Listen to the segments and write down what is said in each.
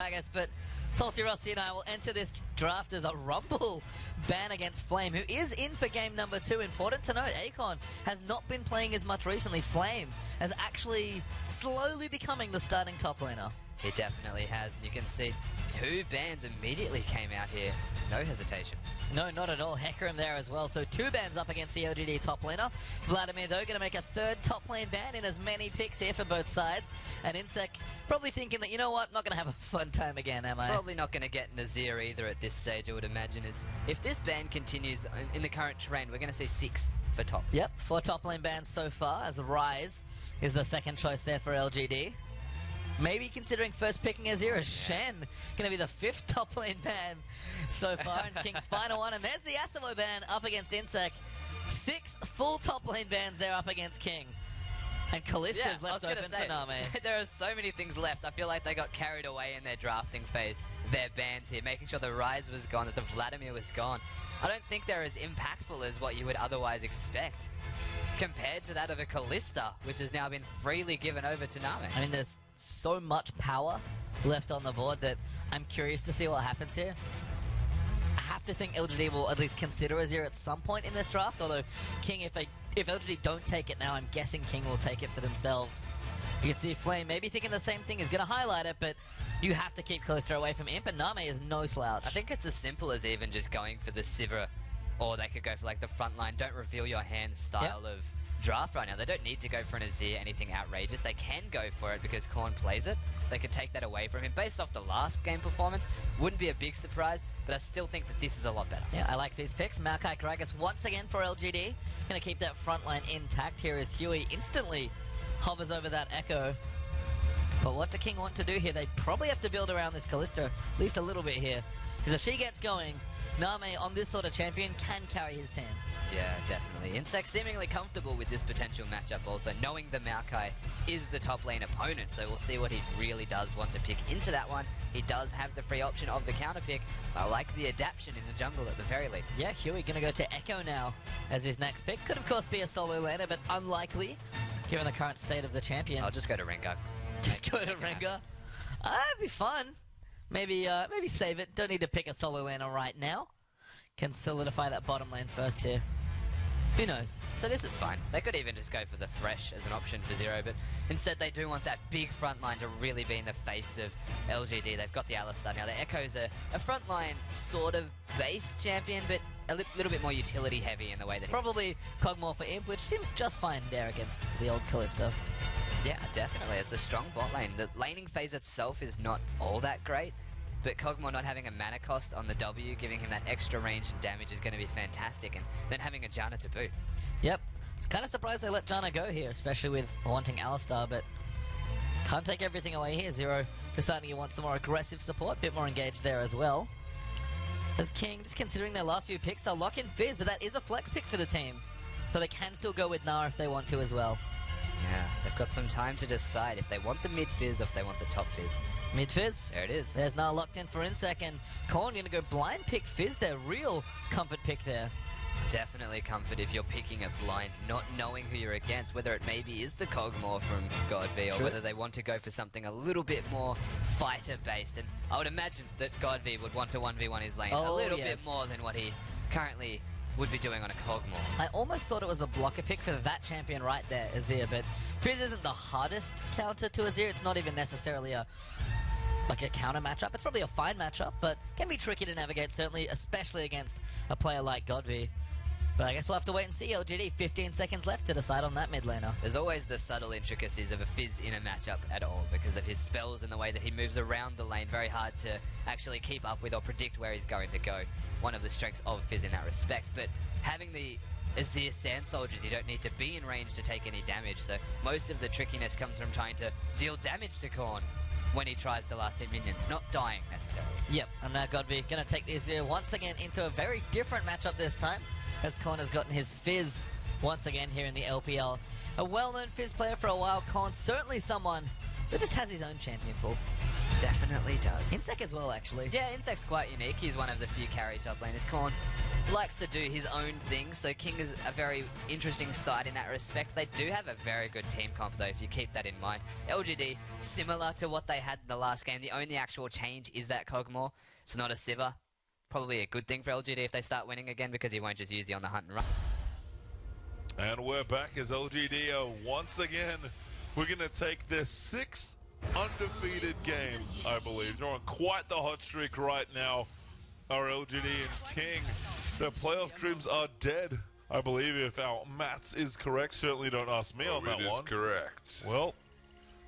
Kragas, but Salty Rusty and I will enter this draft as a Rumble ban against Flame, who is in for game number 2. Important to note, Akon has not been playing as much recently. Flame is actually slowly becoming the starting top laner. He definitely has, and you can see 2 bans immediately came out here. No hesitation. No, not at all. Hecarim there as well. So 2 bans up against the LGD top laner. Vladimir, though, going to make a 3rd top lane ban in as many picks here for both sides. And Insec probably thinking that, you know what, I'm not going to have a fun time again, am I? Probably not going to get Nazir either at this stage, I would imagine. Is if this ban continues in the current trend, we're going to see 6 for top. Yep, 4 top lane bans so far, as Rise is the 2nd choice there for LGD. Maybe considering first picking Azir, Shen going to be the 5th top lane ban so far, and King's final one. And there's the Asimo ban up against Insec. 6 full top lane bans there up against King. And Callisto's left open for Name. There are so many things left. I feel like they got carried away in their drafting phase. Their bans here, making sure the Rise was gone, that the Vladimir was gone. I don't think they're as impactful as what you would otherwise expect, compared to that of a Callista, which has now been freely given over to Name. I mean, there's so much power left on the board that I'm curious to see what happens here. I have to think LGD will at least consider Azir at some point in this draft, although King, if LGD don't take it now, I'm guessing King will take it for themselves. You can see Flame maybe thinking the same thing, is going to highlight it, but you have to keep Callisto away from Imp, and Name is no slouch. I think it's as simple as even just going for the Sivir, or they could go for like the frontline, don't reveal your hand style of draft right now. They don't need to go for an Azir, anything outrageous. They can go for it because Korn plays it. They could take that away from him. Based off the last game performance, wouldn't be a big surprise, but I still think that this is a lot better. Yeah, I like these picks. Maokai Kragas once again for LGD. Going to keep that front line intact. Here is Huey instantly hovers over that Echo. But what do King want to do here? They probably have to build around this Callisto, at least a little bit here. Because if she gets going, Name on this sort of champion can carry his team. Yeah, definitely. Insec seemingly comfortable with this potential matchup also, knowing the Maokai is the top lane opponent, so we'll see what he really does want to pick into that one. He does have the free option of the counter pick. I like the adaption in the jungle at the very least. Yeah, Huey going to go to Echo now as his next pick. Could of course be a solo laner, but unlikely given the current state of the champion. I'll just go to Rengar. Just go to Rengar. That'd be fun. Maybe save it. Don't need to pick a solo laner right now. Can solidify that bottom lane first here. Who knows? So this is fine. They could even just go for the Thresh as an option for Zero, but instead they do want that big front line to really be in the face of LGD. They've got the Alistar now. The Echo's a front line sort of base champion, but a little bit more utility heavy in the way that probably Kog'Maw for Imp, which seems just fine there against the old Callisto. Yeah, definitely. It's a strong bot lane. The laning phase itself is not all that great, but Kog'Maw not having a mana cost on the W, giving him that extra range and damage is going to be fantastic, and then having a Janna to boot. Yep. It's kind of surprised they let Janna go here, especially with wanting Alistar, but can't take everything away here. Zero deciding he wants the more aggressive support, a bit more engaged there as well. As King, just considering their last few picks, they'll lock in Fizz, but that is a flex pick for the team, so they can still go with Gnar if they want to as well. Yeah, they've got some time to decide if they want the mid Fizz or if they want the top Fizz. Mid Fizz? There it is. There's Gnar locked in for Insec, and Korn going to go blind pick Fizz there. Real comfort pick there. Definitely comfort if you're picking a blind, not knowing who you're against, whether it maybe is the Kog'Maw from God V, or whether they want to go for something a little bit more fighter-based. And I would imagine that God V would want to 1v1 his lane a little bit more than what he currently would be doing on a Kog'Maw. I almost thought it was a blocker pick for that champion right there, Azir, but Fizz isn't the hardest counter to Azir. It's not even necessarily a counter matchup. It's probably a fine matchup, but can be tricky to navigate, certainly, especially against a player like Godvi. But I guess we'll have to wait and see. LGD, 15 seconds left to decide on that mid laner. There's always the subtle intricacies of a Fizz in a matchup at all, because of his spells and the way that he moves around the lane. Very hard to actually keep up with or predict where he's going to go. One of the strengths of Fizz in that respect. But having the Azir Sand Soldiers, you don't need to be in range to take any damage, so most of the trickiness comes from trying to deal damage to Korn when he tries to last hit minions, not dying necessarily. Yep, and now Godby going to take the Azir once again into a very different matchup this time, as Korn has gotten his Fizz once again here in the LPL. A well-known Fizz player for a while, Korn certainly someone who just has his own champion pool. Definitely does. Insect as well, actually. Yeah, Insect's quite unique. He's one of the few carry top laners. Korn likes to do his own thing, so King is a very interesting side in that respect. They do have a very good team comp, though, if you keep that in mind. LGD, similar to what they had in the last game. The only actual change is that Kog'Maw. It's not a Sivir. Probably a good thing for LGD if they start winning again, because he won't just use the on the hunt and run. And we're back as LGD are once again. We're going to take their 6th undefeated game, I believe. They're on quite the hot streak right now. Our LGD and King, their playoff dreams are dead, I believe, if our maths is correct. Certainly don't ask me on that one. It is correct. Well,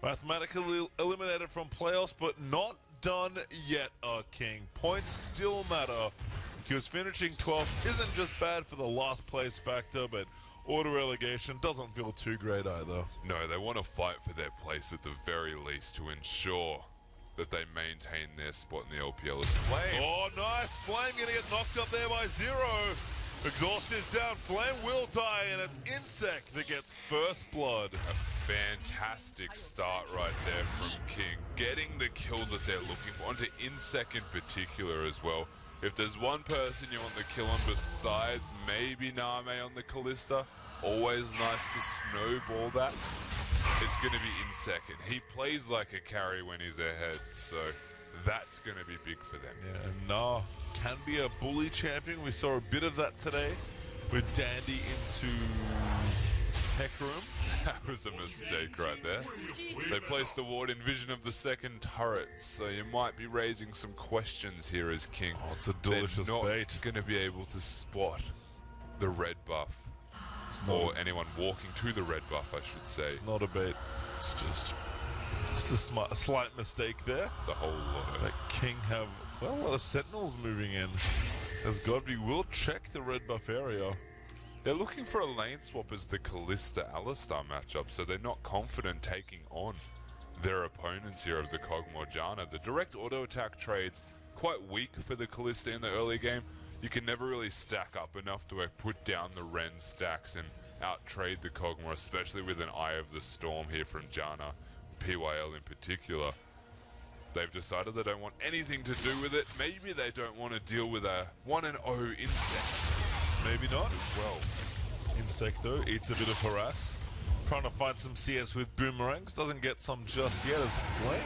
mathematically eliminated from playoffs, but not done yet, King. Points still matter, because finishing 12th isn't just bad for the last place factor, but auto relegation doesn't feel too great either. No, they want to fight for their place at the very least to ensure that they maintain their spot in the LPL as Flame. Oh, nice. Flame going to get knocked up there by Zero. Exhaust is down. Flame will die, and it's Insect that gets first blood. A fantastic start right there from King. Getting the kills that they're looking for, onto Insect in particular as well. If there's one person you want the kill on besides maybe Name on the Kalista, always nice to snowball that. It's going to be Insect, and he plays like a carry when he's ahead, so that's going to be big for them. Yeah, and Nah can be a bully champion. We saw a bit of that today with Dandy into Tech Room. That was a mistake right there. They placed the ward in vision of the second turret, so you might be raising some questions here as King. Oh, it's a delicious They're not bait. going to be able to spot the red buff, or anyone walking to the red buff, I should say. It's not a bait. It's just a slight mistake there. It's a whole lot of That King have quite a lot of sentinels moving in. As Godby will check the red buff area. They're looking for a lane swap as the Kalista-Alistar matchup, so they're not confident taking on their opponents here of the Kog'Maw Janna. The direct auto attack trades quite weak for the Kalista in the early game. You can never really stack up enough to put down the Ren stacks and out-trade the Kog'Maw, especially with an Eye of the Storm here from Janna, PYL in particular. They've decided they don't want anything to do with it. Maybe they don't want to deal with a 1-0 Insect. Maybe not. As well. Insect, though, eats a bit of harass. Trying to find some CS with boomerangs. Doesn't get some just yet as Flame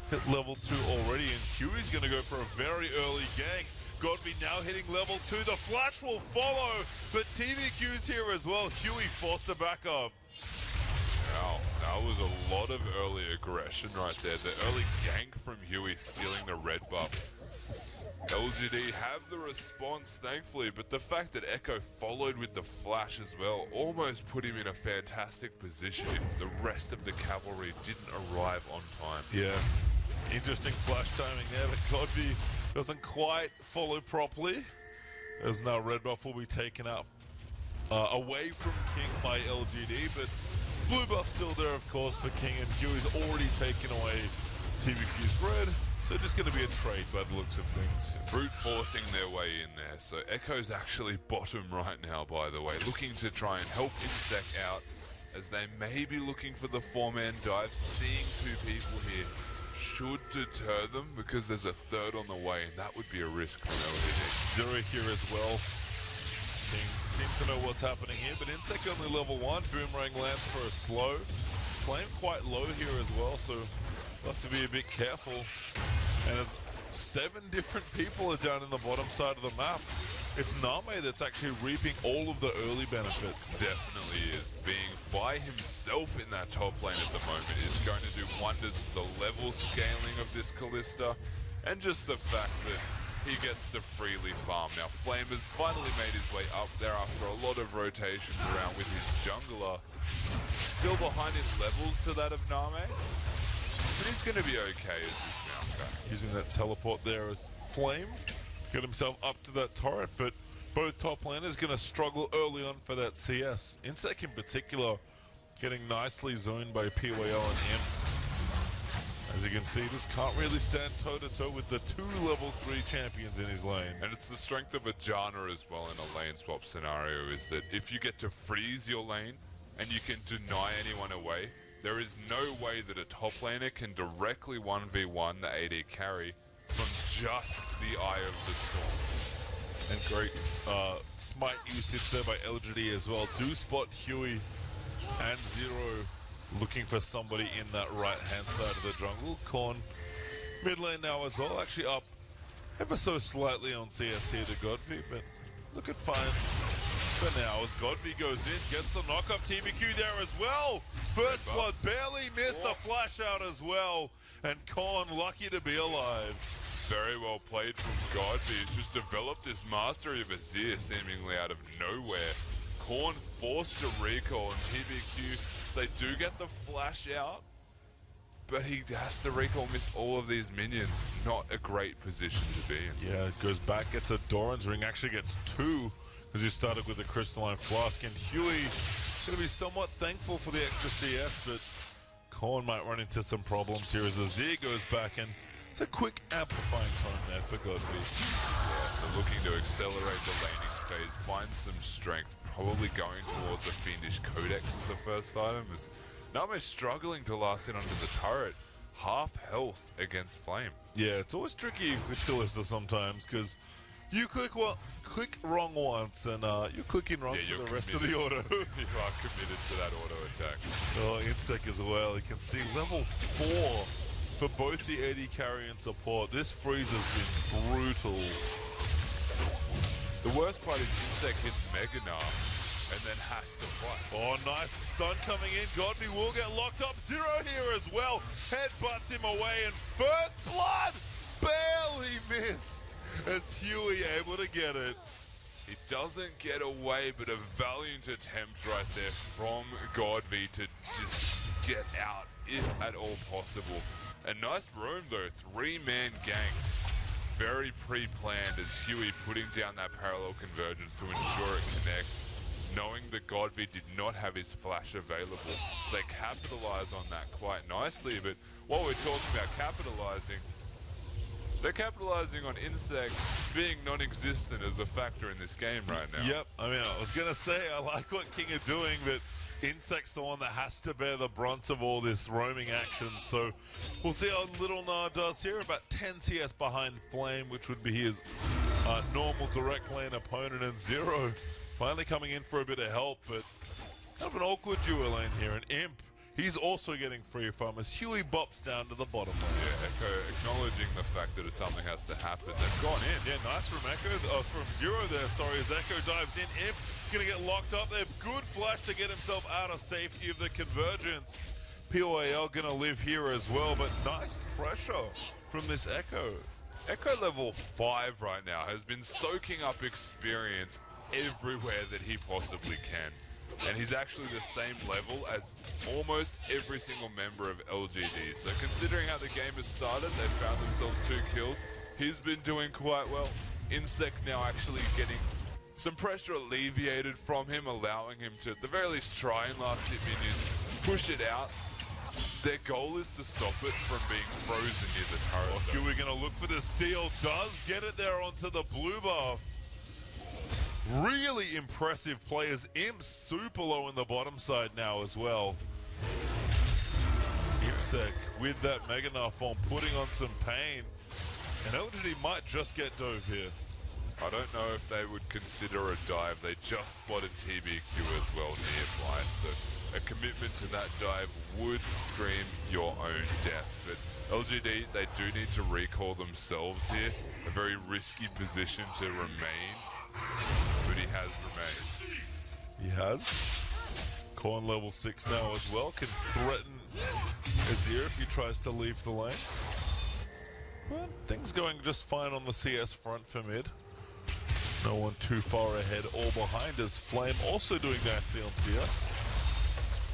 hit level 2 already. And Huey's going to go for a very early gank. Godby now hitting level 2. The flash will follow. But TVQ's here as well. Huey forced to back up. Wow, that was a lot of early aggression right there. The early gank from Huey stealing the red buff. LGD have the response, thankfully, but the fact that Echo followed with the flash as well almost put him in a fantastic position if the rest of the cavalry didn't arrive on time. Yeah, interesting flash timing there, but Godby doesn't quite follow properly. As now red buff will be taken out away from King by LGD, but blue buff still there, of course, for King, and Huey's already taken away TVQ's red. So just going to be a trade by the looks of things. Brute forcing their way in there. So Echo's actually bottom right now, by the way, looking to try and help Insect out as they may be looking for the 4-man dive. Seeing 2 people here should deter them because there's a third on the way, and that would be a risk for LGD. Zero here as well. King seems to know what's happening here, but Insect only level 1. Boomerang lands for a slow. Flame quite low here as well, so has to be a bit careful. And as 7 different people are down in the bottom side of the map, it's Name that's actually reaping all of the early benefits. Definitely is. Being by himself in that top lane at the moment is going to do wonders for the level scaling of this Kalista, and just the fact that he gets to freely farm. Now Flame has finally made his way up there after a lot of rotations around with his jungler. Still behind in levels to that of Name, but he's going to be okay as this mount guy. Using that teleport there as Flame, get himself up to that turret, but both top laners going to struggle early on for that CS. Insect in particular getting nicely zoned by PYL and M. As you can see, just can't really stand toe-to-toe with the 2 level 3 champions in his lane. And it's the strength of a Janna as well in a lane swap scenario, is that if you get to freeze your lane and you can deny anyone away, There is no way that a top laner can directly 1v1 the AD carry from just the Eye of the Storm. And great smite usage there by LGD as well. Do spot Huey and Zero looking for somebody in that right-hand side of the jungle. Korn mid lane now as well, actually up ever so slightly on CS here to Godby, but looking fine for now as Godby goes in, gets the knock-up. TBQ there as well. First blood, barely missed the flash out as well, and Korn lucky to be alive. Very well played from Godby. He's just developed this mastery of Azir seemingly out of nowhere. Korn forced a recall, and TBQ, they do get the flash out, but he has to recall miss all of these minions. Not a great position to be in. Yeah, it goes back, gets a Doran's ring, actually gets two, because he started with the Crystalline Flask, and Huey going to be somewhat thankful for the extra CS, but Korn might run into some problems here as Azir goes back, and it's a quick amplifying time there for Godby. Yeah, so looking to accelerate the laning phase, find some strength, probably going towards a Fiendish Codex for the first item, as Name struggling to last in under the turret. Half health against Flame. Yeah, it's always tricky with Kalista sometimes, because you click wrong once, and you're clicking wrong for the rest of the auto. You are committed to that auto attack. Oh, Insec as well. You can see level 4 for both the AD carry and support. This freeze has been brutal. The worst part is Insec hits Meganar and then has to fight. Oh, nice stun coming in. Godby will get locked up. Zero here as well. Headbutts him away, and first blood barely missed as Huey able to get it. He doesn't get away, but a valiant attempt right there from Godby to just get out, if at all possible. A nice roam though, 3-man gang. Very pre-planned as Huey putting down that parallel convergence to ensure it connects. Knowing that Godby did not have his flash available, they capitalize on that quite nicely. But while we're talking about capitalizing, they're capitalizing on Insect being non-existent as a factor in this game right now. Yep, I mean, I was going to say, I like what King are doing, but Insect's the one that has to bear the brunt of all this roaming action. So we'll see how Little Na does here. About 10 CS behind Flame, which would be his normal direct lane opponent, and Zero finally coming in for a bit of help, but kind of an awkward duo lane here. And Imp, he's also getting free from as Huey bops down to the bottom lane. Yeah, Echo acknowledging the fact that something has to happen. They've gone in. Yeah, nice from Echo, from Zero there, sorry, as Echo dives in. Imp gonna get locked up there. Good flash to get himself out of safety of the convergence. POAL gonna live here as well, but nice pressure from this Echo. Echo level 5 right now has been soaking up experience everywhere that he possibly can. And he's actually the same level as almost every single member of LGD. So considering how the game has started, they found themselves 2 kills. He's been doing quite well. Insect now actually getting some pressure alleviated from him, allowing him to at the very least try and last hit minions, push it out. Their goal is to stop it from being frozen near the turret. Huey gonna look for the steal, does get it there onto the blue buff. Really impressive players. Imp super low in the bottom side now as well. Insec with that Meganar form putting on some pain. And LGD might just get dove here. I don't know if they would consider a dive. They just spotted TBQ as well nearby. So a commitment to that dive would scream your own death. But LGD, they do need to recall themselves here. A very risky position to remain. But he has remained. He has. Korn level 6 now as well. Can threaten Azir if he tries to leave the lane. But things going just fine on the CS front for mid. No one too far ahead or behind as Flame also doing nicely on CS.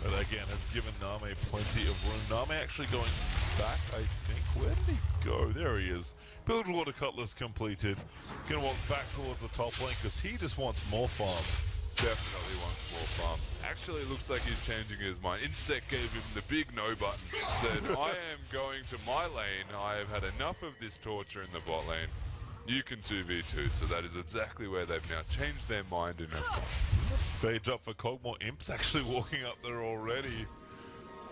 But again, has given Name plenty of room. Name actually going back, I think. Where did he go? There he is. Bilgewater Cutlass completed. Gonna walk back towards the top lane because he just wants more farm. Definitely wants more farm. Actually, it looks like he's changing his mind. Insect gave him the big no button. Said, I am going to my lane. I have had enough of this torture in the bot lane. You can 2v2. So that is exactly where they've now changed their mind and have gone. Fade up for Cogmore. Imp's actually walking up there already.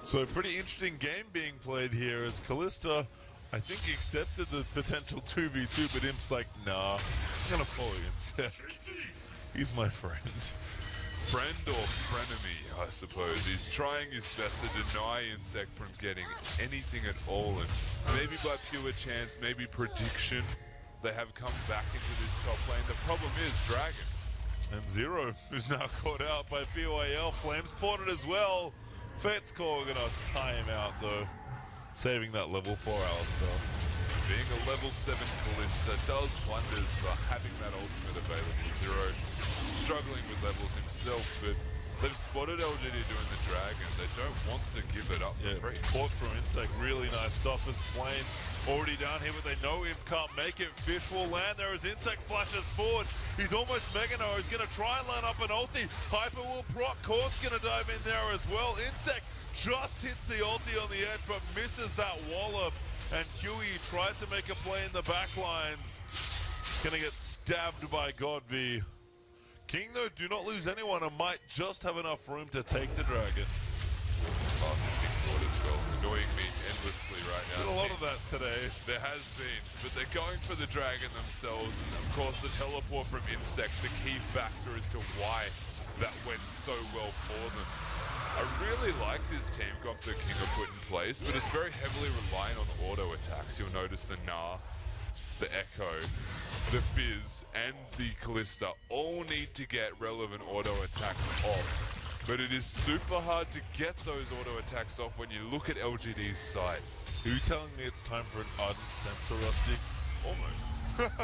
So pretty interesting game being played here as Kalista, I think, accepted the potential 2v2, but Imp's like, nah, I'm gonna follow you instead. He's my friend. Friend or frenemy, I suppose. He's trying his best to deny Insect from getting anything at all, and maybe by pure chance, maybe prediction, they have come back into this top lane. The problem is Dragon. And Zero, who's now caught out by BYL. Flames ported as well. Fate's Call gonna tie him out though, saving that level 4 Alistar. Being a level 7 Kalista does wonders for having that ultimate available. Zero struggling with levels himself, but they've spotted LGD doing the dragon. They don't want to give it up for free. Caught from Insect, really nice stop as Flame already down here, but they know Imp can't make it. Fish will land there as Insect flashes forward. He's almost Mega Nova. He's gonna try and line up an ulti. Hyper will proc. Corn's gonna dive in there as well. Insect just hits the ulti on the edge, but misses that wallop. And Huey tried to make a play in the backlines. Gonna get stabbed by Godby. King, though, do not lose anyone and might just have enough room to take the dragon. Fast King Court as well, annoying me endlessly right now. Did a lot of that today. There has been, but they're going for the dragon themselves. And of course, the teleport from Insect, the key factor as to why that went so well for them. I really like this team comp that King have put in place, but it's very heavily reliant on auto attacks. You'll notice the Gnar, the Echo, the Fizz, and the Kalista all need to get relevant auto attacks off. But it is super hard to get those auto attacks off when you look at LGD's side. Are you telling me it's time for an ardent sensor, Rusty? Almost.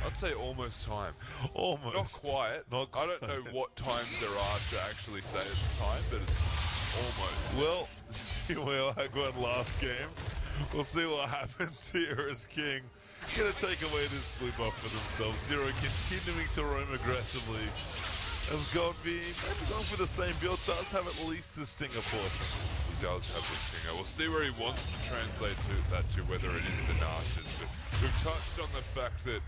I'd say almost time. Almost. Not quite. I don't know what times there are to actually say it's time, but it's almost. Well, BYL had one last game. We'll see what happens here as King gonna take away this blue buff for themselves. Zero continuing to roam aggressively. As Godby, maybe going for the same build, does have at least the stinger portion. He does have the stinger. We'll see where he wants to translate that to, whether it is the Nashes. But we've touched on the fact that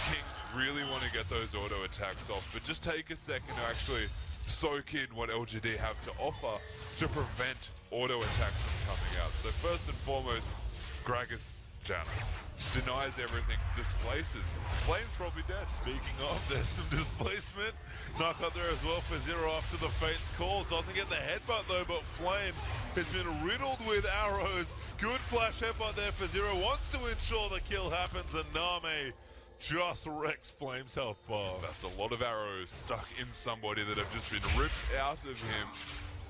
King really want to get those auto attacks off, but just take a second to actually soak in what LGD have to offer to prevent auto attacks from coming out. So first and foremost, Gragas Janna denies everything, displaces. Flame's probably dead. Speaking of, there's some displacement. Knock up there as well for Zero after the Fate's Call. Doesn't get the headbutt though, but Flame has been riddled with arrows. Good flash headbutt there for Zero. Wants to ensure the kill happens, and Name just wrecks Flame's health bar. That's a lot of arrows stuck in somebody that have just been ripped out of him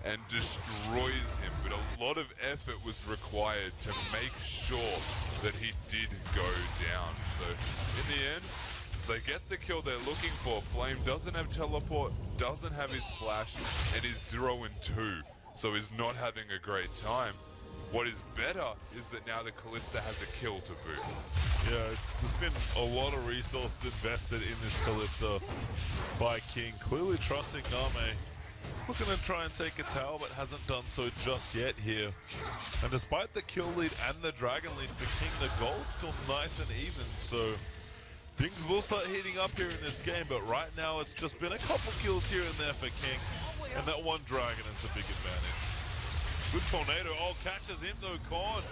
and destroys him, but a lot of effort was required to make sure that he did go down. So in the end, they get the kill they're looking for. Flame doesn't have teleport, doesn't have his flash, and is 0 and 2, so is not having a great time. What is better is that now the Kalista has a kill to boot. Yeah, there's been a lot of resources invested in this Kalista by King, clearly trusting Name. He's looking to try and take a tower, but hasn't done so just yet here. And despite the kill lead and the dragon lead for King, the gold's still nice and even, so things will start heating up here in this game, but right now it's just been a couple kills here and there for King, and that one dragon is the big advantage. Good tornado, catches him though, Korn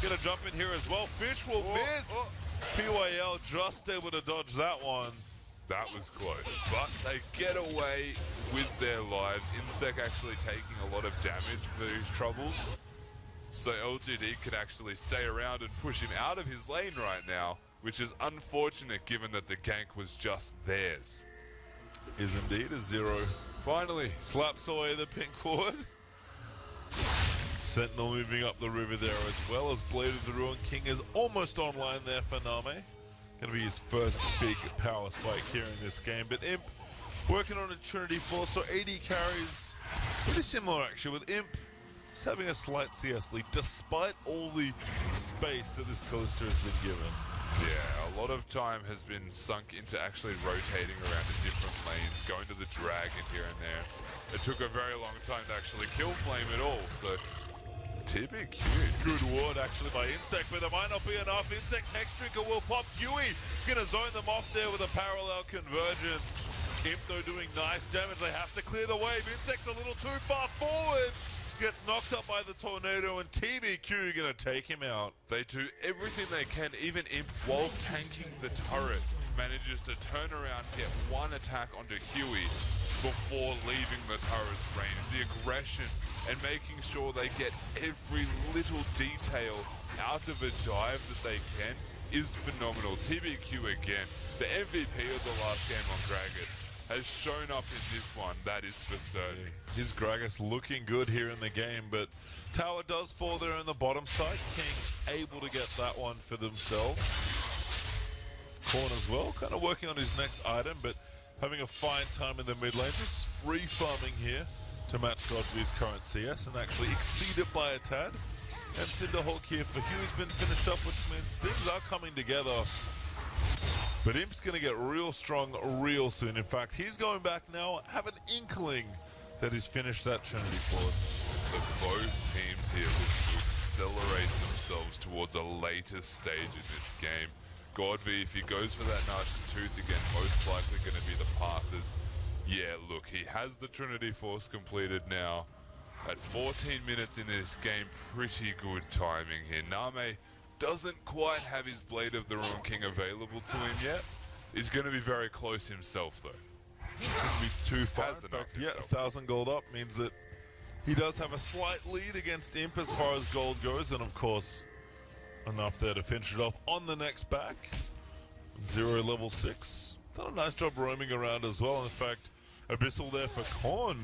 gonna jump in here as well. Fish will miss! PYL just able to dodge that one. That was close, but they get away with their lives. Insect actually taking a lot of damage for these troubles. So LGD can actually stay around and push him out of his lane right now, which is unfortunate given that the gank was just theirs. Is indeed a Zero. Finally. Slaps away the pink ward. Sentinel moving up the river there as well as Blade of the Ruin King is almost online there for Name. Gonna be his first big power spike here in this game, but Imp working on a Trinity Force, so AD carries pretty similar actually, with Imp just having a slight CS lead despite all the space that this Kalista has been given. Yeah, a lot of time has been sunk into actually rotating around the different lanes, going to the dragon here and there. It took a very long time to actually kill Flame at all, so TB cute. Good ward actually by Insect, but there might not be enough. Insect's Hex Drinker will pop. Huey gonna zone them off there with a parallel convergence. Imp though doing nice damage. They have to clear the wave. Insect's a little too far forward. gets knocked up by the tornado, and TBQ are going to take him out. They do everything they can. Even Imp, whilst tanking the turret, manages to turn around, get one attack onto Huey before leaving the turret's range. The aggression and making sure they get every little detail out of a dive that they can is phenomenal. TBQ again, the MVP of the last game on Gragas, has shown up in this one, that is for certain. His Gragas looking good here in the game, but tower does fall there on the bottom side. King able to get that one for themselves. Corn as well, kind of working on his next item, but having a fine time in the mid lane, just free farming here to match Godby's current CS and actually exceed it by a tad. And Cinderhawk here for Hugh's been finished up, which means things are coming together. But Imp's going to get real strong real soon. In fact, he's going back now, have an inkling that he's finished that Trinity Force. So both teams here look to accelerate themselves towards a later stage in this game. Godby, if he goes for that Narcissus Tooth again, most likely going to be the Pathers. Yeah, look, he has the Trinity Force completed now. At 14 minutes in this game, pretty good timing here. Name doesn't quite have his Blade of the Ruined King available to him yet. He's going to be very close himself, though. Shouldn't be too far. Has In enough fact, yeah, himself. 1,000 gold up means that he does have a slight lead against Imp as far as gold goes, and of course, enough there to finish it off on the next back. 0 level 6. Done a nice job roaming around as well. In fact, Abyssal there for Korn.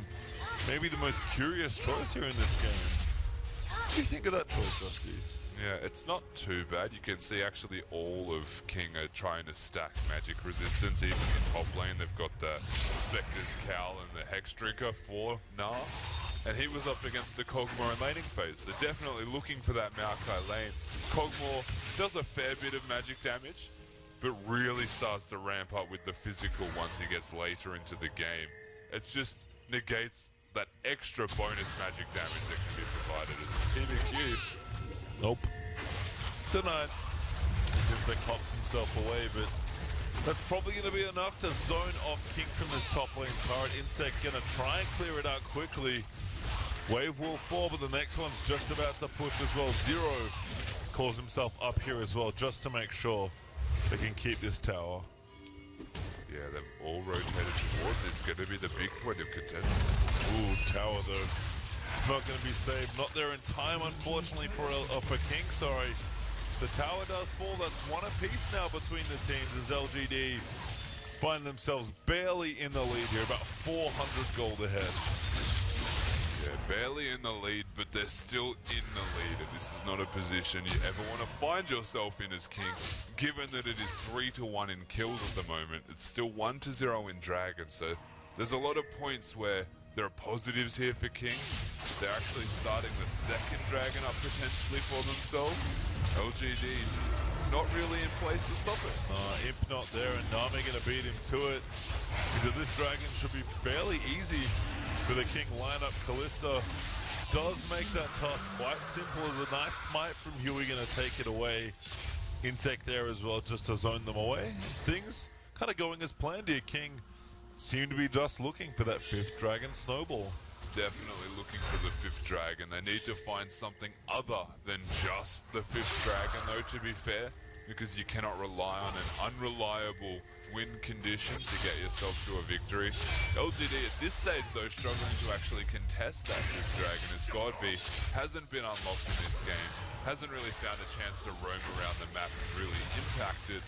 Maybe the most curious choice here in this game. What do you think of that choice, Dusty? Yeah, it's not too bad. You can see actually all of King are trying to stack magic resistance. Even in top lane, they've got the Spectre's Cowl and the Hex Drinker for Nah. And he was up against the Kog'Maw in laning phase. So definitely looking for that Maokai lane. Kog'Maw does a fair bit of magic damage, but really starts to ramp up with the physical once he gets later into the game. It just negates that extra bonus magic damage that can be provided as a TBQ. Nope. Denied. Zinsek pops himself away, but that's probably going to be enough to zone off King from this top lane turret. Insect going to try and clear it out quickly. Wave will fall, but the next one's just about to push as well. Zero calls himself up here as well, just to make sure they can keep this tower. Yeah, they've all rotated towards this. Going to be the big point of contention. Ooh, tower though. Not going to be saved. Not there in time, unfortunately, for King. Sorry. The tower does fall. That's one apiece now between the teams as LGD find themselves barely in the lead here. About 400 gold ahead. Yeah, barely in the lead, but they're still in the lead. And this is not a position you ever want to find yourself in as King. Given that it is 3-1 in kills at the moment, it's still 1-0 in Dragon. So there's a lot of points where there are positives here for King. They're actually starting the second Dragon up potentially for themselves. LGD not really in place to stop it. Imp not there, and Nami going to beat him to it. So this Dragon should be fairly easy for the King lineup. Callista does make that task quite simple as a nice smite from Huey going to take it away. Insect there as well just to zone them away. Things kind of going as planned here. King seem to be just looking for that 5th Dragon snowball. Definitely looking for the 5th Dragon. They need to find something other than just the 5th Dragon, though, to be fair, because you cannot rely on an unreliable win condition to get yourself to a victory. LGD at this stage, though, struggling to actually contest that 5th Dragon as Godby hasn't been unlocked in this game, hasn't really found a chance to roam around the map and really impact it.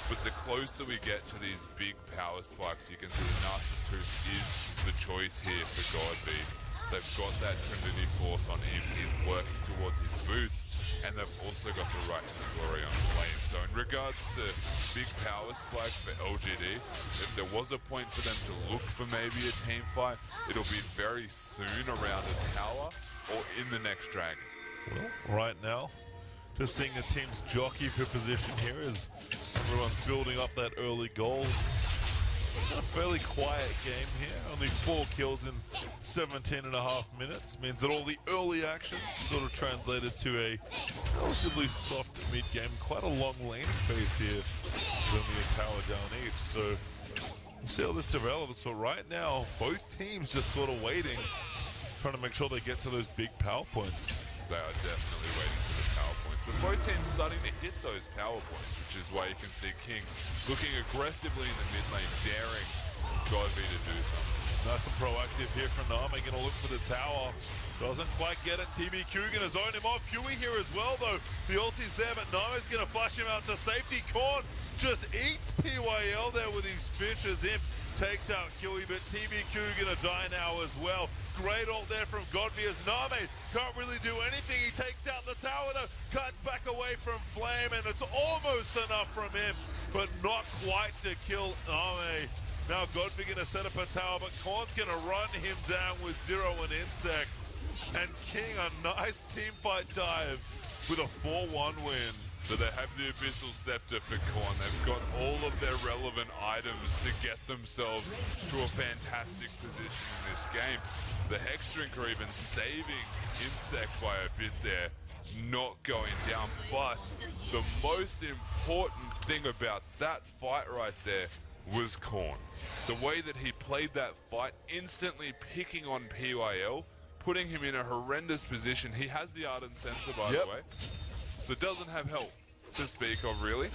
But the closer we get to these big power spikes, you can see the Narcissus Tooth is the choice here for Godby. They've got that Trinity Force on him, he's working towards his boots, and they've also got the right to glory on his lane. So in regards to big power spikes for LGD, if there was a point for them to look for maybe a team fight, it'll be very soon around a tower or in the next Dragon. Well, right now, just seeing the teams jockey for position here as everyone's building up that early goal. A fairly quiet game here. Only 4 kills in 17.5 minutes. Means that all the early actions sort of translated to a relatively soft mid game. Quite a long laning phase here. Only a tower down each. So we'll see how this develops. But right now, both teams just sort of waiting trying to make sure they get to those big power points. They are definitely waiting for the power points. But both teams starting to hit those power points, which is why you can see King looking aggressively in the mid lane, daring Godby to do something. Nice and proactive here from Name. Going to look for the tower. Doesn't quite get it. TBQ going to zone him off. Huey here as well, though. The ulti's there, but Name's going to flash him out to safety. Korn just eats PYL there with his fishes in. Takes out Huey, but TBQ going to die now as well. Great ult there from Godby as Name can't really do anything. He takes out the tower, though. Cuts back away from Flame, and it's almost enough from him, but not quite to kill Name. Now Godby going to set up a tower, but Korn's going to run him down with Zero and Insect. And King, a nice team fight dive with a 4-1 win. So they have the Abyssal Scepter for Korn. They've got all of their relevant items to get themselves to a fantastic position in this game. The Hex Drinker even saving Insect by a bit there, not going down. But the most important thing about that fight right there was Korn. The way that he played that fight, instantly picking on PYL, putting him in a horrendous position. He has the Ardent Sensor, by the way, so doesn't have help to speak of, really,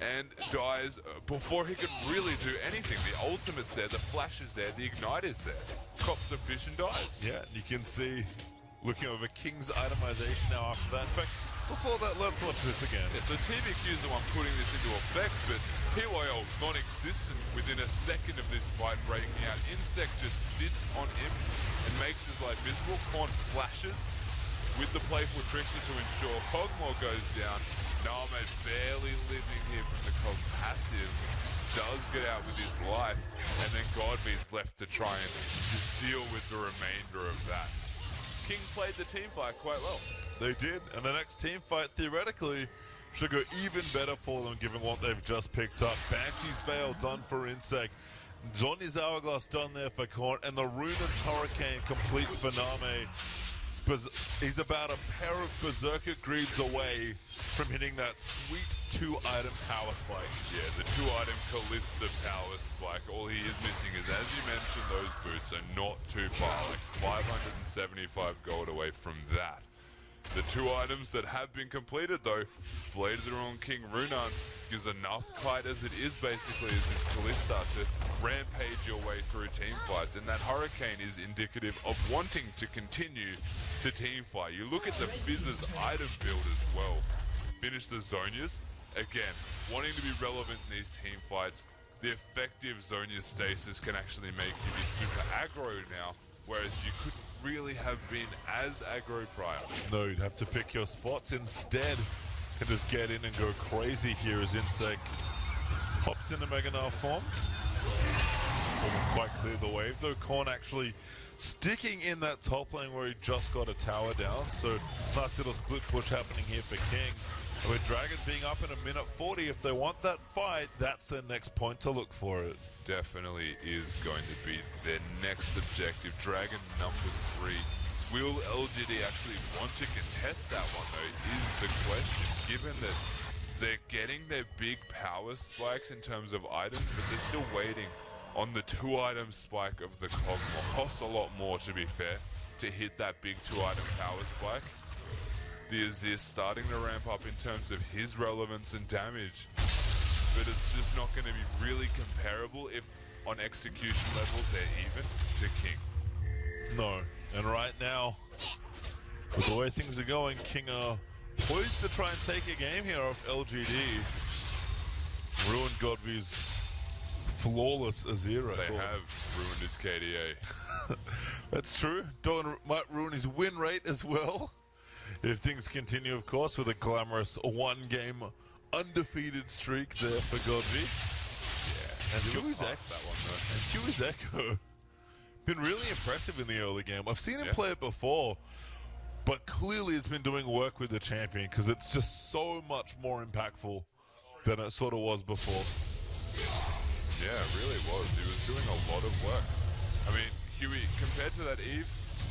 and dies before he could really do anything. The ultimate's there, the flash is there, the ignite is there. Cops a fish and dies. Yeah, you can see, looking over King's itemization now after that. In fact, before that, let's watch this again. Yeah, so TBQ is the one putting this into effect, but PYL non-existent within a second of this fight breaking out. Insect just sits on him and makes his life miserable. Korn flashes with the playful trickster to ensure Kog'Maw goes down. Name barely living here from the Kog passive, does get out with his life, and then Godby's left to try and just deal with the remainder of that. King played the team fight quite well. They did, and the next team fight, theoretically, should go even better for them given what they've just picked up. Banshee's Veil done for Insect. Johnny's Hourglass done there for Korn, and the Runan's Hurricane complete for Name. He's about a pair of Berserker Greaves away from hitting that sweet 2-item power spike. Yeah, the 2-item Callista power spike. All he is missing is, as you mentioned, those boots are not too far, like 575 gold away from that. The 2 items that have been completed, though, Blade of the Ruined King Runans gives enough kite as it is basically as this Callista to rampage your way through team fights, and that Hurricane is indicative of wanting to continue to team fight. You look at the Fizz's item build as well. Finish the Zonias, again, wanting to be relevant in these team fights. The effective Zonia stasis can actually make you be super aggro now, whereas you couldn't really have been as aggro prior. No, you'd have to pick your spots instead and just get in and go crazy here as Insect pops into Mega Gnar form. Doesn't quite clear the wave though. Korn actually sticking in that top lane where he just got a tower down. So nice little split push happening here for King. With Dragon being up in a minute 40, if they want that fight, that's their next point to look for it. Definitely is going to be their next objective. Dragon number 3. Will LGD actually want to contest that one, though, is the question, given that they're getting their big power spikes in terms of items, but they're still waiting on the 2-item spike of the Kog'Maw. Costs a lot more, to be fair, to hit that big 2-item power spike. The Aziz starting to ramp up in terms of his relevance and damage, but it's just not going to be really comparable if on execution levels they're even to King. No, and right now, with the way things are going, King are poised to try and take a game here off LGD. Ruined Godby's flawless Azira. They have ruined his KDA. That's true. Might ruin his win rate as well. If things continue, of course, with a glamorous 1-game undefeated streak there for Godby. Yeah, and Huey's Echo. Been really impressive in the early game. I've seen him play it before, but clearly has been doing work with the champion because it's just so much more impactful than it sort of was before. Yeah, it really was. He was doing a lot of work. I mean, Huey, compared to that Eve,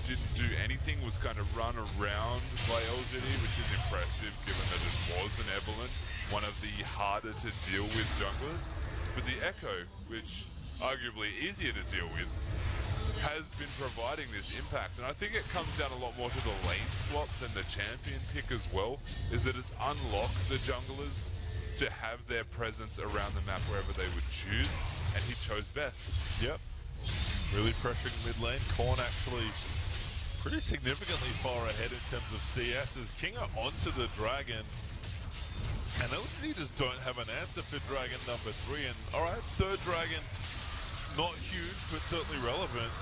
didn't do anything, was kind of run around by LGD, which is impressive given that it was an Evelyn, one of the harder to deal with junglers. But the Echo, which arguably easier to deal with, has been providing this impact, and I think it comes down a lot more to the lane swap than the champion pick as well, is that it's unlocked the junglers to have their presence around the map wherever they would choose, and he chose best. Yep. Really pressuring mid lane. Korn actually pretty significantly far ahead in terms of CS as King are onto the Dragon. And LGD just don't have an answer for Dragon number 3. And alright, third Dragon, not huge, but certainly relevant.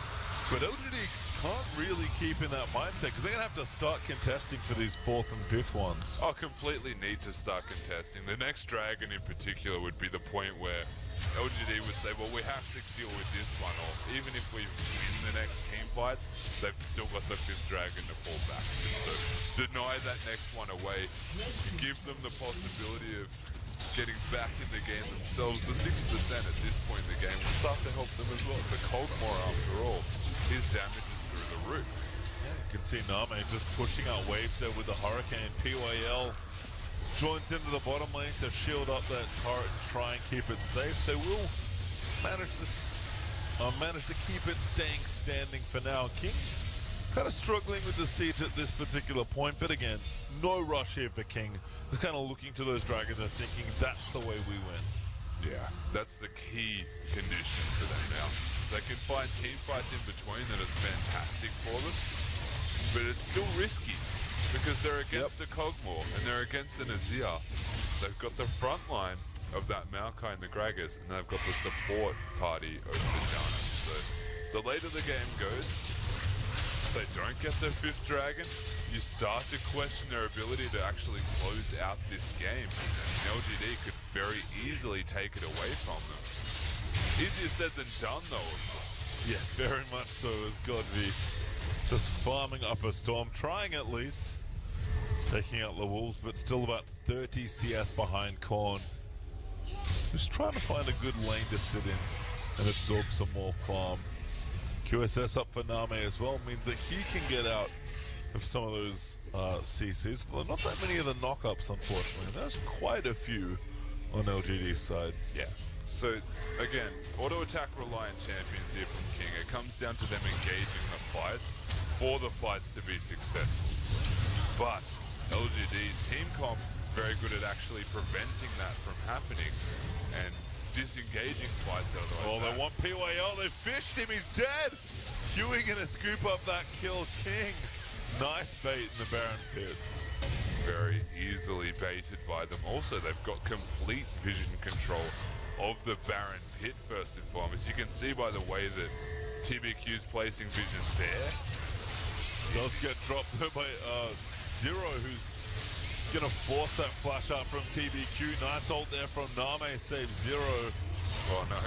But LGD can't really keep in that mindset because they're going to have to start contesting for these 4th and 5th ones. I completely need to start contesting. The next Dragon in particular would be the point where LGD would say, well, we have to deal with this one, or even if we win the next team fights, they've still got the 5th Dragon to fall back to. So deny that next one away, give them the possibility of getting back in the game themselves. The 6% at this point in the game will start to help them as well. It's a Kog'Maw after all. His damage is through the roof. Yeah, you can see Name just pushing out waves there with the Hurricane. PYL joins into the bottom lane to shield up that turret and try and keep it safe. They will manage to keep it standing for now. King kind of struggling with the siege at this particular point, but again, no rush here for King. Just kind of looking to those Dragons and thinking that's the way we win. Yeah, that's the key condition for them now. They can find team fights in between that are fantastic for them, but it's still risky. Because they're against the Kog'Maw and they're against the Nazir. They've got the front line of that Maokai and the Gragas, and they've got the support party of the Janna. So the later the game goes, if they don't get their 5th Dragon, you start to question their ability to actually close out this game. And LGD could very easily take it away from them. Easier said than done, though, of course. Yeah, very much so. As Godby just farming up a storm, trying at least, taking out the Wolves, but still about 30 CS behind Korn. Just trying to find a good lane to sit in and absorb some more farm. QSS up for Name as well means that he can get out of some of those CCs. Well, not that many of the knockups, unfortunately. There's quite a few on LGD's side. Yeah. So, again, auto-attack reliant champions here from King. It comes down to them engaging the fights for the fights to be successful. But LGD's team comp very good at actually preventing that from happening and disengaging fights otherwise. Oh, they want PYL. They fished him. He's dead. Huey gonna scoop up that kill. King. Nice bait in the Baron pit. Very easily baited by them. Also, they've got complete vision control of the Baron pit first and foremost. You can see by the way that TBQ's placing vision there. Does get dropped though by Zero, who's gonna force that flash out from TBQ. Nice ult there from Name, saves Zero. Oh no.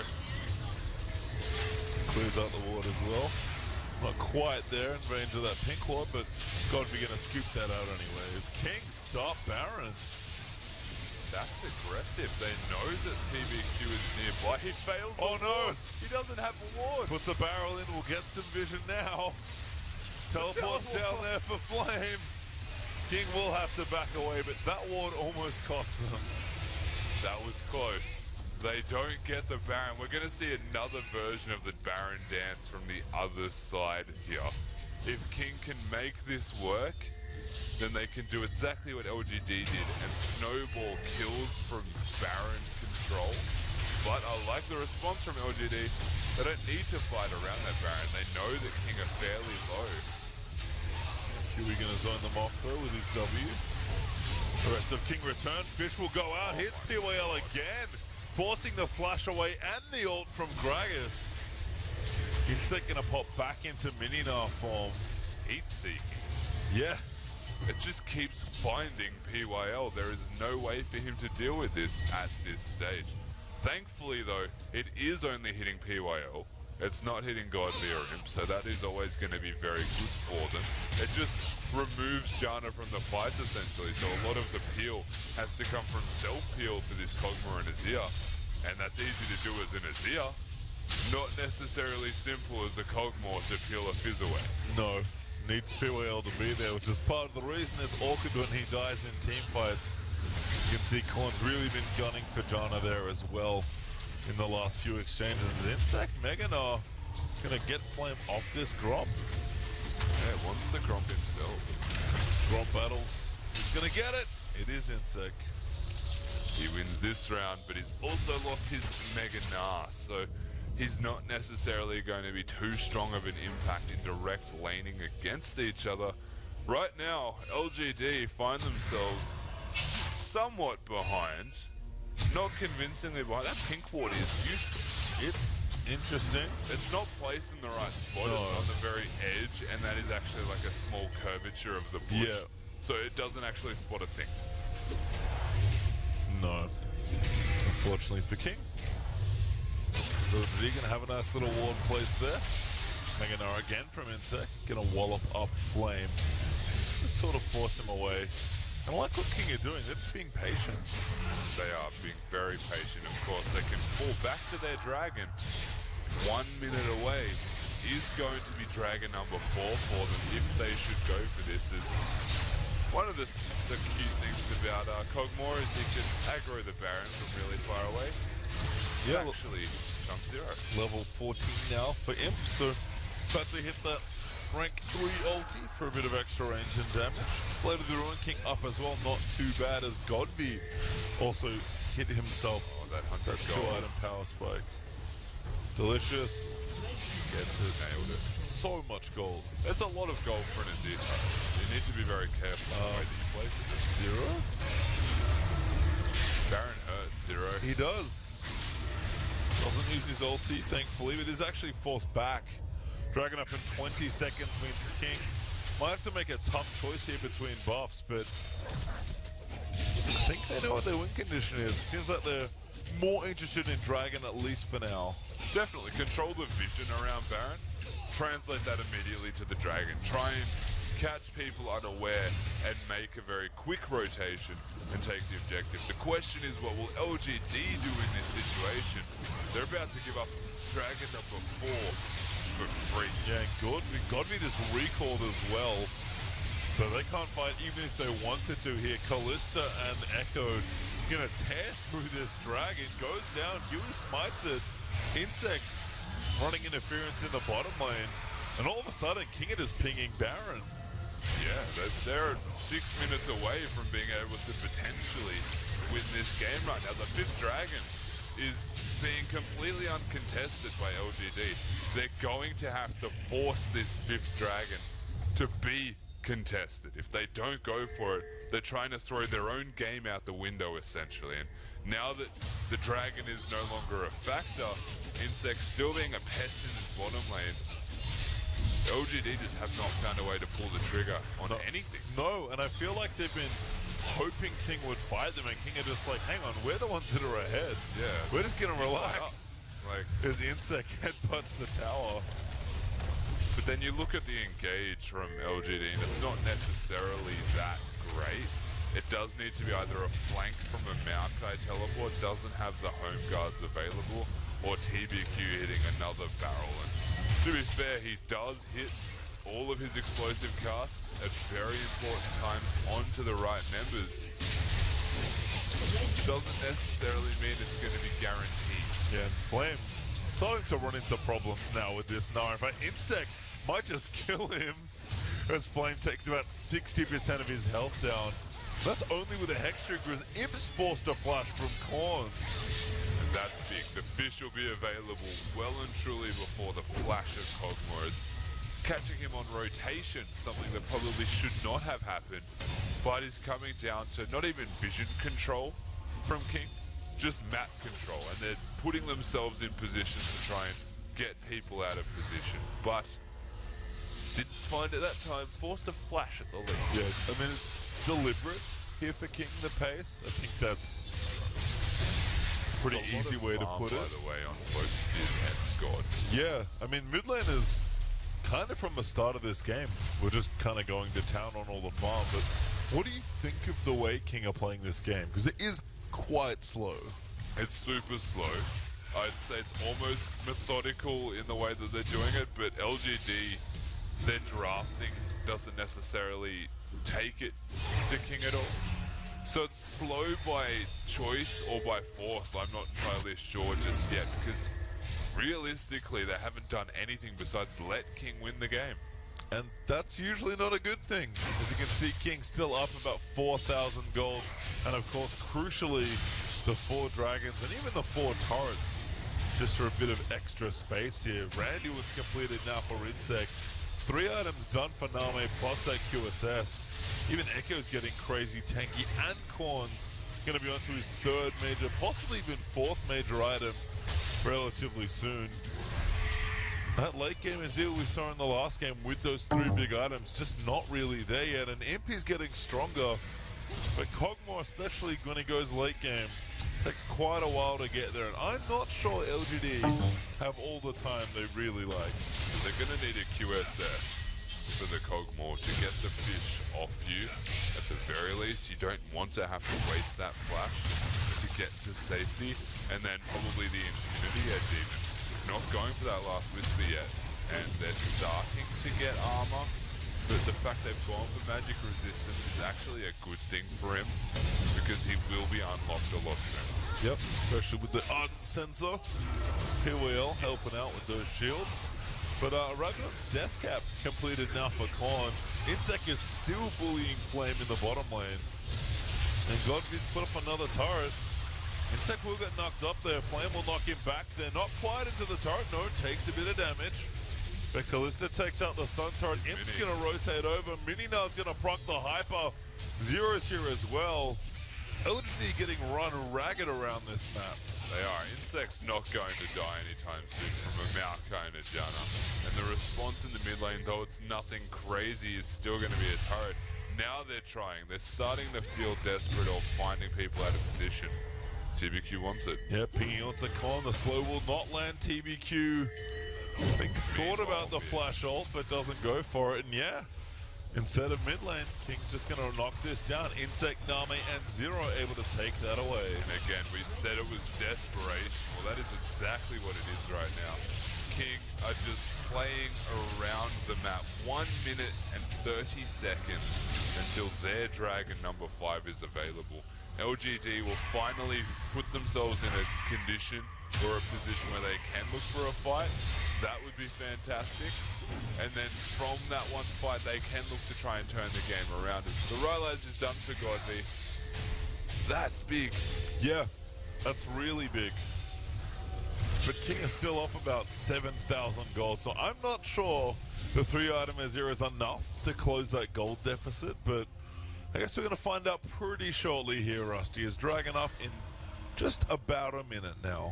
Clears out the ward as well. Not quite there in range of that pink ward, but Godby gonna scoop that out anyways. King stop Baron. That's aggressive. They know that TBQ is nearby. He fails. Oh no! He doesn't have a ward. Puts the barrel in. We'll get some vision now. Teleports down there for Flame. King will have to back away, but that ward almost cost them. That was close. They don't get the Baron. We're going to see another version of the Baron dance from the other side here. If King can make this work, then they can do exactly what LGD did and snowball kills from Baron control. But I like the response from LGD. They don't need to fight around that Baron. They know that King are fairly low. Huey gonna zone them off though with his W. The rest of King return. Fish will go out. Hits PYL again, forcing the flash away and the ult from Gragas. Insect gonna pop back into Mininar form. Heat seeking. Yeah. It just keeps finding PYL. There is no way for him to deal with this at this stage. Thankfully, though, it is only hitting PYL. It's not hitting Godby or Imp, so that is always going to be very good for them. It just removes Janna from the fights, essentially, so a lot of the peel has to come from self-peel for this Kog'Maw and Azir. And that's easy to do as an Azir. Not necessarily simple as a Kog'Maw to peel a Fizz away. No. Needs PYL to be there, which is part of the reason it's awkward when he dies in team fights. You can see Korn's really been gunning for Janna there as well in the last few exchanges. Insect Meganar He's going to get Flame off this Gromp. Yeah, wants the Gromp himself. Gromp battles. He's going to get it. It is Insec. He wins this round, but he's also lost his Mega Nas, so he's not necessarily going to be too strong of an impact in direct laning against each other. Right now, LGD find themselves somewhat behind. Not convincingly behind. That pink ward is useless. It's interesting. It's not placed in the right spot. No. It's on the very edge, and that is actually like a small curvature of the bush. Yeah. So it doesn't actually spot a thing. No. Unfortunately for King. LGD gonna have a nice little ward placed there. Meganar again from Insec. Gonna wallop up Flame. Just sort of force him away. And I like what King are doing. They're just being patient. They are being very patient. Of course, they can fall back to their dragon. 1 minute away is going to be dragon number 4 for them if they should go for this. Is one of the cute things about Kog'Maw is he can aggro the Baron from really far away. Yeah, Actually, chunk 0. level 14 now for Imp, so about to hit that rank 3 ulti for a bit of extra range and damage. Blade of the Ruin King up as well, not too bad as Godby also hit himself. Oh, that 100 That gold. 2-item power spike. Delicious. Gets it, nailed it. So much gold. There's a lot of gold for an Azir turret. You need to be very careful the way that you place it. 0? Baron hurt 0. He does. Doesn't use his ulti, thankfully, but is actually forced back. Dragon up in 20 seconds means King might have to make a tough choice here between buffs, but I think they know what their win condition is. Seems like they're more interested in Dragon, at least for now. Definitely control the vision around Baron. Translate that immediately to the Dragon. Try and catch people unaware and make a very quick rotation and take the objective. The question is, what will LGD do in this situation? They're about to give up Dragon number 4 for free. Yeah, and Godby just recalled as well. So they can't fight even if they wanted to here. Kalista and Echo gonna tear through this dragon. Goes down, Huey smites it. Insec running interference in the bottom lane. And all of a sudden, King is just pinging Baron. Yeah, they're 6 minutes away from being able to potentially win this game right now. The 5th dragon is being completely uncontested by LGD. They're going to have to force this 5th dragon to be contested. If they don't go for it, they're trying to throw their own game out the window, essentially. And now that the dragon is no longer a factor, Insec still being a pest in this bottom lane, LGD just have not found a way to pull the trigger on anything. No, and I feel like they've been hoping King would fight them, and King are just like, hang on, we're the ones that are ahead. Yeah. We're just gonna relax. Like, As Insec headbutts the tower. but then you look at the engage from LGD, and it's not necessarily that great. It does need to be either a flank from a Maokai teleport, doesn't have the home guards available, or TBQ hitting another barrel. And to be fair, he does hit all of his explosive casts at very important times onto the right members. Doesn't necessarily mean it's going to be guaranteed. Yeah, and Flame starting to run into problems now with this Nara. In fact, Insec might just kill him as Flame takes about 60% of his health down. That's only with a Hex Trigger as Imp's forced a flash from Korn. And that's big. The fish will be available well and truly before the flash of Kog'Maw. Is catching him on rotation, something that probably should not have happened, but is coming down to not even vision control from King, just map control, and they're putting themselves in positions to try and get people out of position. But didn't find it that time, forced a flash at the lead. Yeah, I mean, it's deliberate here for King, the pace. I think that's a pretty easy way to put it. By the way, on both Fizz and God. Yeah, I mean, mid lane is kind of from the start of this game. We're just kind of going to town on all the farm, but what do you think of the way King are playing this game? Because it is quite slow. It's super slow. I'd say it's almost methodical in the way that they're doing it, but LGD, their drafting doesn't necessarily take it to King at all. So it's slow by choice or by force. I'm not entirely sure just yet, because realistically, they haven't done anything besides let King win the game. And that's usually not a good thing. As you can see, King still up about 4,000 gold. And of course, crucially, the 4 dragons and even the 4 turrets. Just for a bit of extra space here. Randy was completed now for Insect. 3 items done for Name plus that QSS. Even Echo's getting crazy tanky, and Korn's going to be onto his 3rd major, possibly even 4th major item relatively soon. That late game is we saw in the last game with those 3 big items, just not really there yet. And Impy's getting stronger, but Kog'Maw, especially when he goes late game, takes quite a while to get there. And I'm not sure LGD have all the time they really like. They're going to need a QSS for the Kog'Maw to get the fish off you. At the very least, you don't want to have to waste that flash to get to safety. And then probably the immunity edge even. Not going for that last whisper yet, and they're starting to get armor, but the fact they've gone for magic resistance is actually a good thing for him, because he will be unlocked a lot sooner. Yep, especially with the ardent sensor. PWL helping out with those shields. But Ragnarok's death cap completed now for Korn. Insect is still bullying Flame in the bottom lane. And Godfrey's put up another turret. Insect will get knocked up there. Flame will knock him back there. Not quite into the turret. No, takes a bit of damage. But Kalista takes out the Sun turret. Imp's going to rotate over. Mini now's going to proc the Hyper. Zero's here as well. LGD getting run ragged around this map. They are. Insect's not going to die anytime soon from a Maokai and a Janna. And the response in the mid lane, though it's nothing crazy, is still going to be a turret. Now they're trying. They're starting to feel desperate of finding people out of position. TBQ wants it. Yeah, pinging onto Korn. The slow will not land TBQ. I think thought about the flash ult, but doesn't go for it. And yeah, instead of mid lane, King's just going to knock this down. Insect, Name, and Zero able to take that away. And again, we said it was desperation. Well, that is exactly what it is right now. King are just playing around the map. 1 minute and 30 seconds until their dragon number 5 is available. LGD will finally put themselves in a condition or a position where they can look for a fight. That would be fantastic. And then from that one fight, they can look to try and turn the game around. As the Rylaz is done for Godby. That's big. Yeah, that's really big. But King is still off about 7,000 gold, so I'm not sure the 3 item Azir is enough to close that gold deficit, but I guess we're going to find out pretty shortly here, Rusty. Is Dragon up in just about a minute now.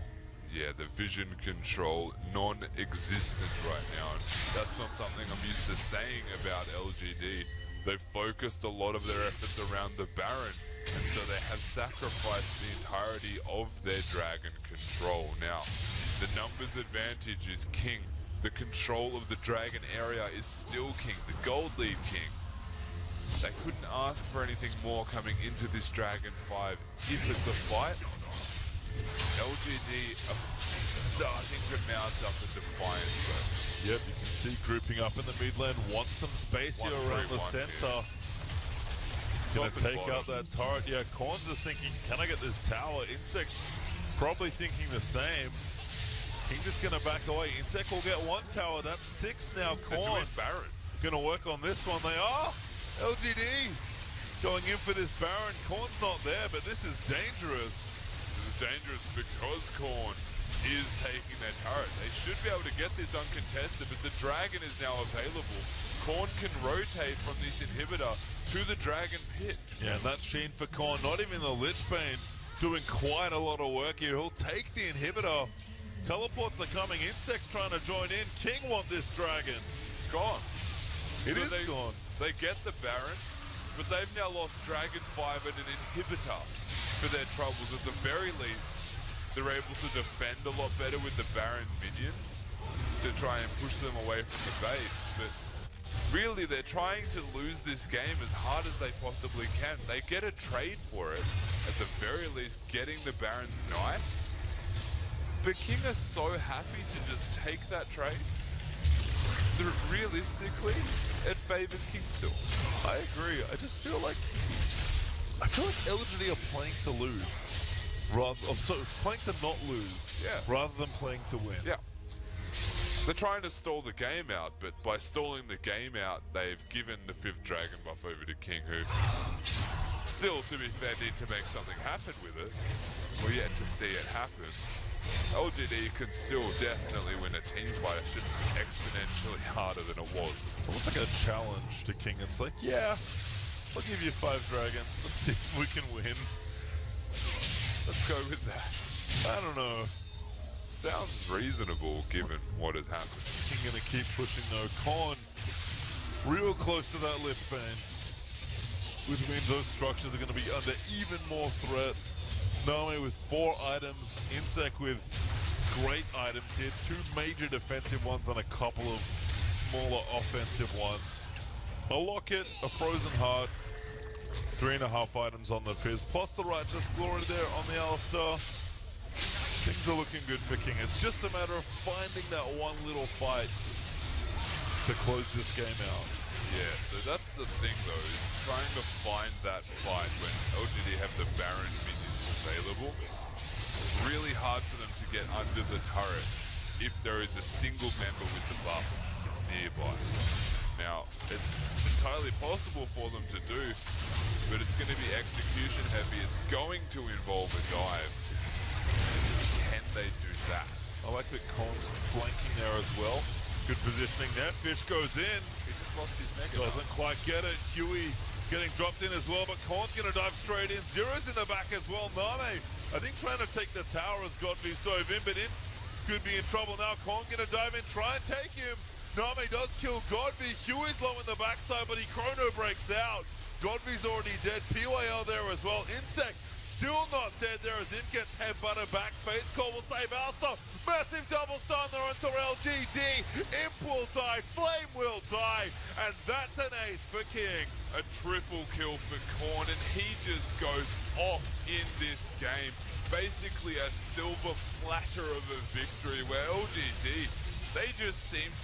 Yeah, the vision control non-existent right now. And that's not something I'm used to saying about LGD. They've focused a lot of their efforts around the Baron, and so they have sacrificed the entirety of their dragon control. Now, the numbers advantage is king. The control of the dragon area is still king. The gold lead king. They couldn't ask for anything more coming into this Dragon 5 if it's a fight. LGD are starting to mount up a defiance though. Yep, you can see grouping up in the mid lane. Want some space here around the center. Gonna take out that turret. Yeah, Korn's just thinking, can I get this tower? Insect's probably thinking the same. King just gonna back away. Insect will get 1 tower. That's 6 now. Korn Baron gonna work on this one. They are. LGD going in for this Baron. Korn's not there, but this is dangerous. This is dangerous because Korn is taking their turret. They should be able to get this uncontested, but the dragon is now available. Korn can rotate from this inhibitor to the dragon pit. Yeah, and that's Sheen for Korn. Not even the Lich Bane doing quite a lot of work here. He'll take the inhibitor. Teleports are coming. Insect's trying to join in. King want this dragon. It's gone. It is gone. They get the Baron, but they've now lost Dragon 5 and an inhibitor for their troubles. At the very least, they're able to defend a lot better with the Baron minions to try and push them away from the base. But really, they're trying to lose this game as hard as they possibly can. They get a trade for it. At the very least, getting the Baron's nice. But King are so happy to just take that trade. Realistically, it favors King still. I agree. I just feel like LGD are playing to lose, playing to not lose, yeah, rather than playing to win. Yeah. They're trying to stall the game out, but by stalling the game out, they've given the 5th Dragon buff over to King, who still, to be fair, need to make something happen with it. We're yet to see it happen. LGD can still definitely win a team fight. It's just exponentially harder than it was. Almost like a challenge to King. It's like, yeah, I'll give you 5 dragons. Let's see if we can win. Let's go with that. I don't know. Sounds reasonable given what has happened. King gonna keep pushing though. Con real close to that Lich Bane, which means those structures are gonna be under even more threat. Nami with 4 items, Insec with great items here, 2 major defensive ones and a couple of smaller offensive ones. A Locket, a Frozen Heart, 3.5 items on the Fizz, plus the Righteous Glory there on the Alistar. Things are looking good for King. It's just a matter of finding that one little fight to close this game out. Yeah, so that's the thing though, is trying to find that fight when LGD have the Baron minions available. It's really hard for them to get under the turret if there is a single member with the buff nearby. Now, it's entirely possible for them to do, but it's going to be execution heavy. It's going to involve a dive. Can they do that? I like that Con's flanking there as well. Good positioning there. Fish goes in. He just lost his mega. Doesn't quite get it. Huey getting dropped in as well, but Con's going to dive straight in. Zero's in the back as well. Name, I think trying to take the tower as Godfrey's dove in, but Imps could be in trouble now. Con going to dive in, try and take him. Name does kill Godfrey. Huey's low in the backside, but he chrono breaks out. Godfrey's already dead. PYL there as well. Insect still not dead there as Imp gets headbutted back. Fate's Call will save Alistar. Massive double stun there onto LGD. Imp will die. Flame will die. And that's an ace for King. A triple kill for Korn, and he just goes off in this game. Basically a silver platter of a victory where LGD, they just seem